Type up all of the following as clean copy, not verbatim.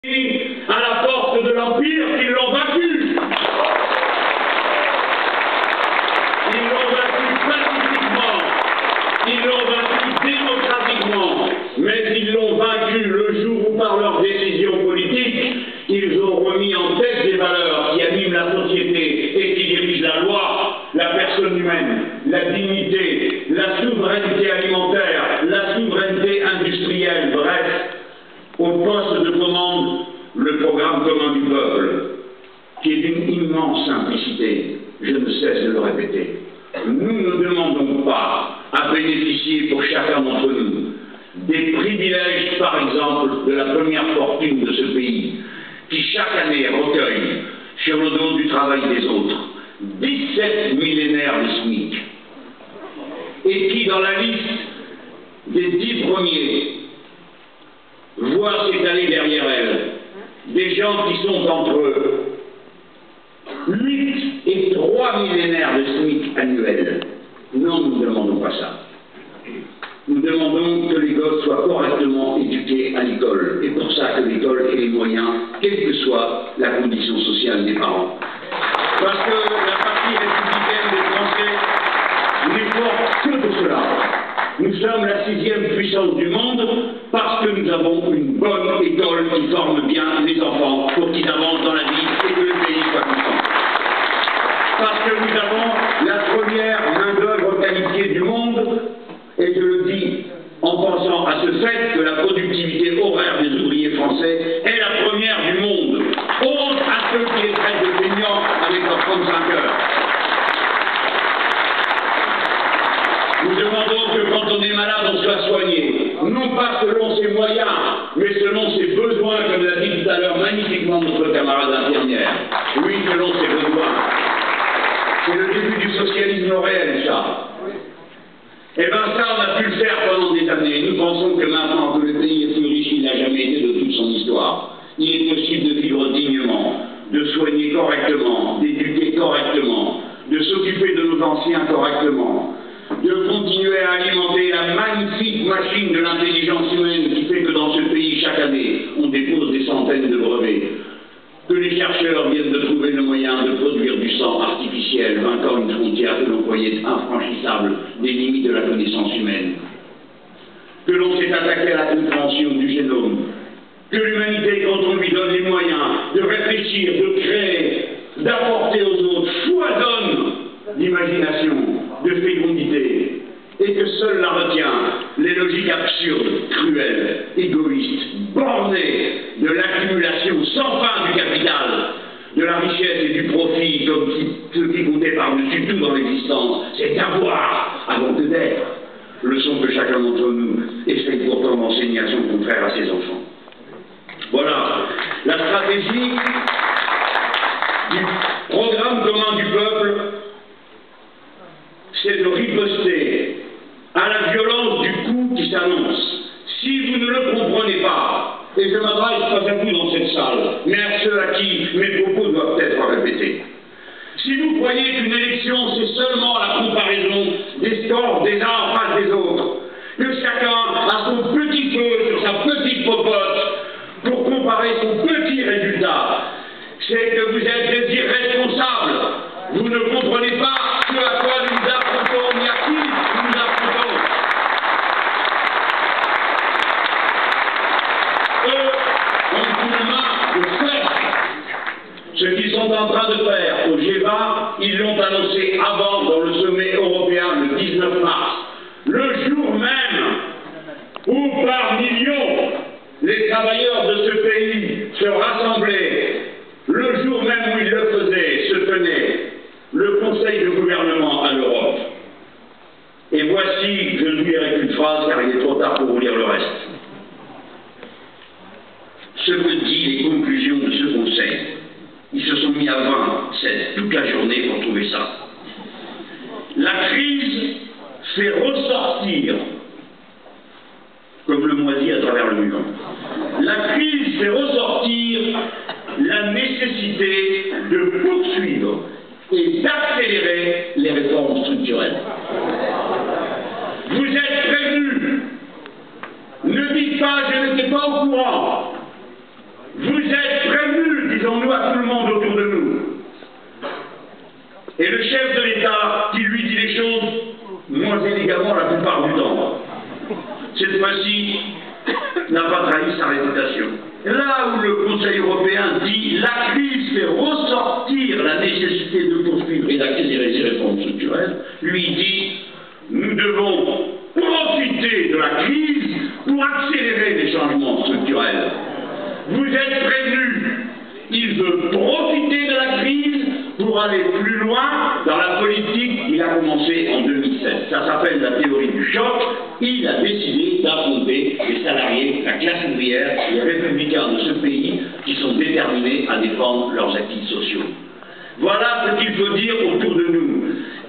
à la porte de l'Empire qu'ils l'ont vaincu. Ils l'ont vaincu pacifiquement, ils l'ont vaincu démocratiquement, mais ils l'ont vaincu le jour où, par leurs décisions politiques, ils ont remis en tête des valeurs qui animent la société et qui dirigent la loi, la personne humaine, la dignité, la souveraineté alimentaire, la souveraineté industrielle, bref, au poste de commande, le programme commun du peuple, qui est d'une immense simplicité, je ne cesse de le répéter. Nous ne demandons pas à bénéficier pour chacun d'entre nous des privilèges, par exemple, de la première fortune de ce pays, qui chaque année recueille, sur le dos du travail des autres, 17 millénaires de SMIC, et qui, dans la liste des 10 premiers, voit s'étaler derrière elle des gens qui sont entre 8 et 3 millénaires de SMIC annuels. Non, nous ne demandons pas ça. Nous demandons que les gosses soient correctement éduqués à l'école. Et pour ça que l'école ait les moyens, quelle que soit la condition sociale des parents. Parce que la partie républicaine des Français n'est forte que de cela. Nous sommes la 6e puissance du monde parce que nous avons une bonne école qui forme bien les enfants pour qu'ils avancent dans la vie et que le pays soit puissant. Parce que nous avons la première main-d'œuvre qualifiée du monde, et je le dis en pensant à ce fait que la productivité horaire des ouvriers français est la première du monde, honte à ceux qui les traitent de feignants avec leurs 35 heures. Nous demandons que quand on est malade, on soit soigné, non pas selon ses moyens, mais selon ses besoins, comme l'a dit tout à l'heure magnifiquement notre camarade infirmière. Oui, selon ses besoins. C'est le début du socialisme réel, ça. Eh bien ça, on a pu le faire pendant des années. Nous pensons que maintenant que le pays est plus riche qu'il n'a jamais été de toute son histoire, il est possible de vivre dignement, de soigner correctement, d'éduquer correctement, de s'occuper de nos anciens correctement, de continuer à alimenter la magnifique machine de l'intelligence humaine qui fait que dans ce pays, chaque année, on dépose des centaines de brevets, que les chercheurs viennent de trouver le moyen de produire du sang artificiel, vainquant une frontière que l'on croyait infranchissable des limites de la connaissance humaine, que l'on s'est attaqué à la compréhension du génome, que l'humanité, quand on lui donne les moyens de réfléchir, de créer, d'apporter aux autres, foisonne d'imagination, de fécondité, et que seule la retient les logiques absurdes, cruelles, égoïstes, bornées de l'accumulation sans fin du capital, de la richesse et du profit, comme ce qui comptait par-dessus tout dans l'existence, c'est d'avoir avant que d'être, leçon que chacun d'entre nous essaie pourtant d'enseigner à son confrère, à ses enfants. Voilà, la stratégie du programme commun du peuple, c'est de riposter à la violence du coup qui s'annonce. Si vous ne le comprenez pas, et je m'adresse pas à vous dans cette salle, mais à ceux à qui mes propos doivent être répétés. Si vous croyez qu'une élection, c'est seulement la comparaison des scores des uns en face des autres, que chacun a son petit feu sur sa petite popote pour comparer son petit résultat, c'est que vous êtes des irresponsables. Vous ne comprenez pas ce à quoi nous affrontons, ni à qui nous affrontons. Eux ont une main de fer. Ce qu'ils sont en train de faire au G20, ils l'ont annoncé avant dans le sommet européen le 19 mars. Le jour même où par millions les travailleurs de ce pays se rassemblaient, le jour même où ils le faisaient, se tenait le Conseil de gouvernement à l'Europe. Et voici, je ne lirai qu'une phrase car il est trop tard pour vous lire le reste. Ce que disent les conclusions de ce Conseil, ils se sont mis à 27 toute la journée pour trouver ça. La crise fait ressortir, comme le moisi à travers le mur, la crise fait ressortir la nécessité de poursuivre et d'accélérer les réformes structurelles. Vous êtes prévenus. Ne dites pas je n'étais pas au courant. Vous nous à tout le monde autour de nous. Et le chef de l'État qui lui dit les choses moins élégamment la plupart du temps, cette fois-ci, n'a pas trahi sa réputation. Là où le Conseil européen dit la crise fait ressortir la nécessité de poursuivre et d'accélérer ces réformes structurelles, lui dit nous devons profiter de la crise pour accélérer les changements structurels. Vous êtes prévenus, il veut profiter de la crise pour aller plus loin dans la politique qu'il a commencé en 2007. Ça s'appelle la théorie du choc. Il a décidé d'affronter les salariés, la classe ouvrière, les républicains de ce pays qui sont déterminés à défendre leurs acquis sociaux. Voilà ce qu'il faut dire autour de nous.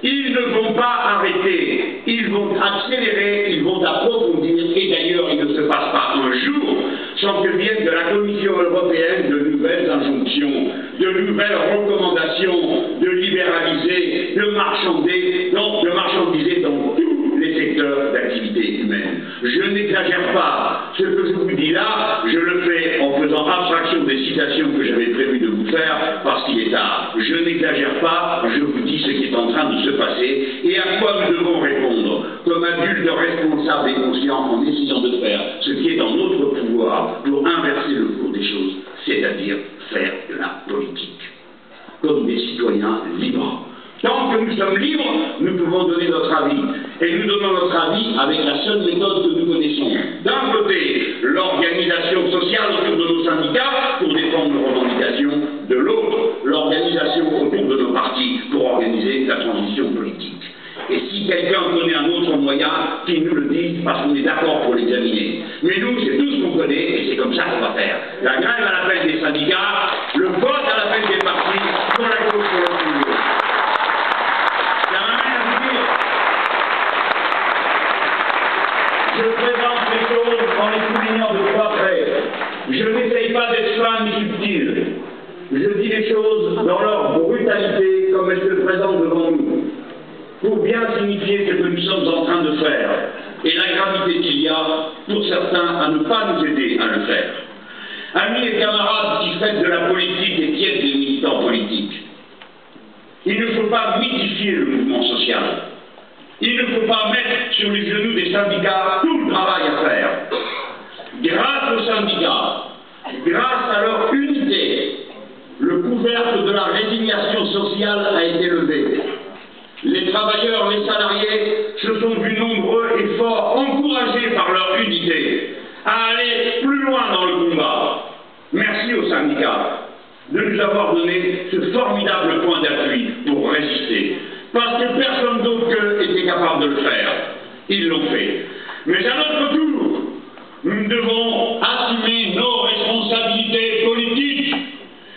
Ils ne vont pas arrêter, ils vont accélérer, ils vont approfondir, et d'ailleurs il ne se passe pas un jour sans que viennent de la Commission européenne de nouvelles injonctions, de nouvelles recommandations de libéraliser, de marchandiser dans tous les secteurs d'activité humaine. Je n'exagère pas. Ce que je vous dis là, je le fais en faisant abstraction des citations que j'avais prévu de vous faire parce qu'il est tard. Je n'exagère pas, je vous dis ce qui est en train de se passer et à quoi nous devons répondre comme adultes responsables et conscients en essayant de faire ce qui est en notre pouvoir pour inverser le cours des choses, c'est-à-dire faire de la politique comme des citoyens libres. Tant que nous sommes libres, nous pouvons donner notre avis. Et nous donnons notre avis avec la seule méthode que nous connaissons. D'un côté, l'organisation sociale autour de nos syndicats pour défendre nos revendications. De l'autre, l'organisation autour de nos partis pour organiser la transition politique. Et si quelqu'un connaît un autre moyen, qu'il nous le dise parce qu'on est d'accord pour l'examiner. Mais nous, c'est tout ce qu'on connaît et c'est comme ça qu'on va faire. La grève à l'appel des syndicats, le vote à l'appel des partis, pour la cause pour le milieu. Je présente les choses en les soulignant de trois traits. Je n'essaye pas d'être fin ni subtil. Je dis les choses dans leur brutalité comme elles se présentent devant nous, pour bien signifier ce que nous sommes en train de faire et la gravité qu'il y a pour certains à ne pas nous aider à le faire. Amis et camarades qui faites de la politique et qui êtes des militants politiques, il ne faut pas mythifier le mouvement social. Il ne faut pas mettre sur les genoux des syndicats tout le travail à faire. Grâce aux syndicats, grâce à leur unité, le couvercle de la résignation sociale a été levé. Les travailleurs, les salariés se sont vus nombreux et forts, encouragés par leur unité, à aller plus loin dans le combat. Merci aux syndicats de nous avoir donné ce formidable point d'appui pour résister. Parce que personne d'autre qu'eux était capable de le faire. Ils l'ont fait. Mais à notre tour, nous devons assumer nos responsabilités politiques.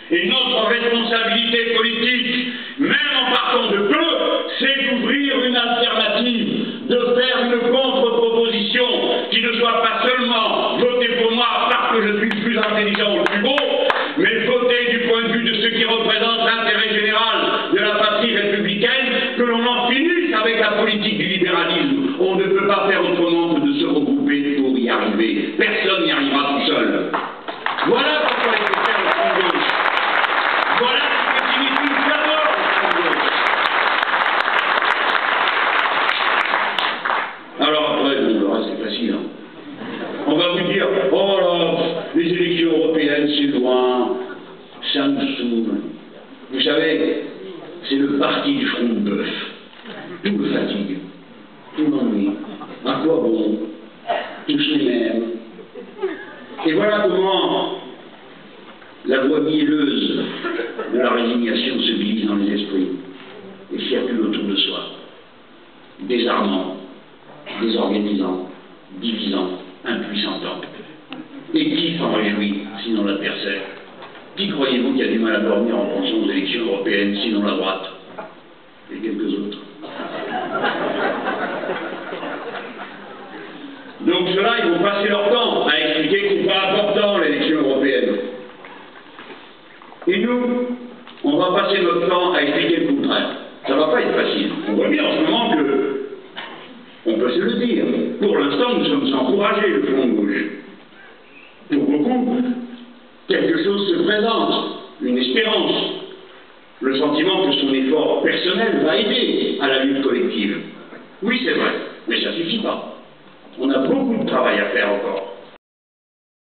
Et notre responsabilité politique, même en partant de peu, c'est d'ouvrir une alternative, de faire une contre-proposition qui ne soit pas seulement voter pour moi parce que je suis le plus intelligent ou le plus beau, mais voter du point de vue de ceux qui représentent l'intérêt général de la patrie républicaine, que l'on en finisse avec la politique du libéralisme. On ne peut pas faire autrement que de se regrouper pour y arriver. Personne n'y arrivera tout seul. Voilà pourquoi il faut faire le front gauche. Voilà ce que signifie d'abord le front gauche. Alors après, bon, le reste c'est facile. On va vous dire, oh là, les élections européennes c'est loin, ça nous saoule. Vous savez, c'est le parti du front de bœuf. Tout le fatigue, tout l'ennuie. À quoi bon? Tous les mêmes. Et voilà comment la voix mielleuse de la résignation se glisse dans les esprits et circule autour de soi, désarmant, désorganisant, divisant, impuissantant. Et qui s'en réjouit, sinon l'adversaire? Qui croyez-vous qui a du mal à dormir en pensant aux élections européennes, sinon la droite? Et quelques autres. Donc ceux-là, ils vont passer leur temps à expliquer que c'est pas important l'élection européenne. Et nous, on va passer notre temps à expliquer le contraire. Ça va pas être facile. On voit bien en ce moment que, on peut se le dire, pour l'instant nous sommes encouragés, le front gauche. Pour beaucoup, quelque chose se présente, une une espérance, le sentiment que son effort personnel va aider à la lutte collective. Oui, c'est vrai, mais ça ne suffit pas. On a beaucoup de travail à faire encore.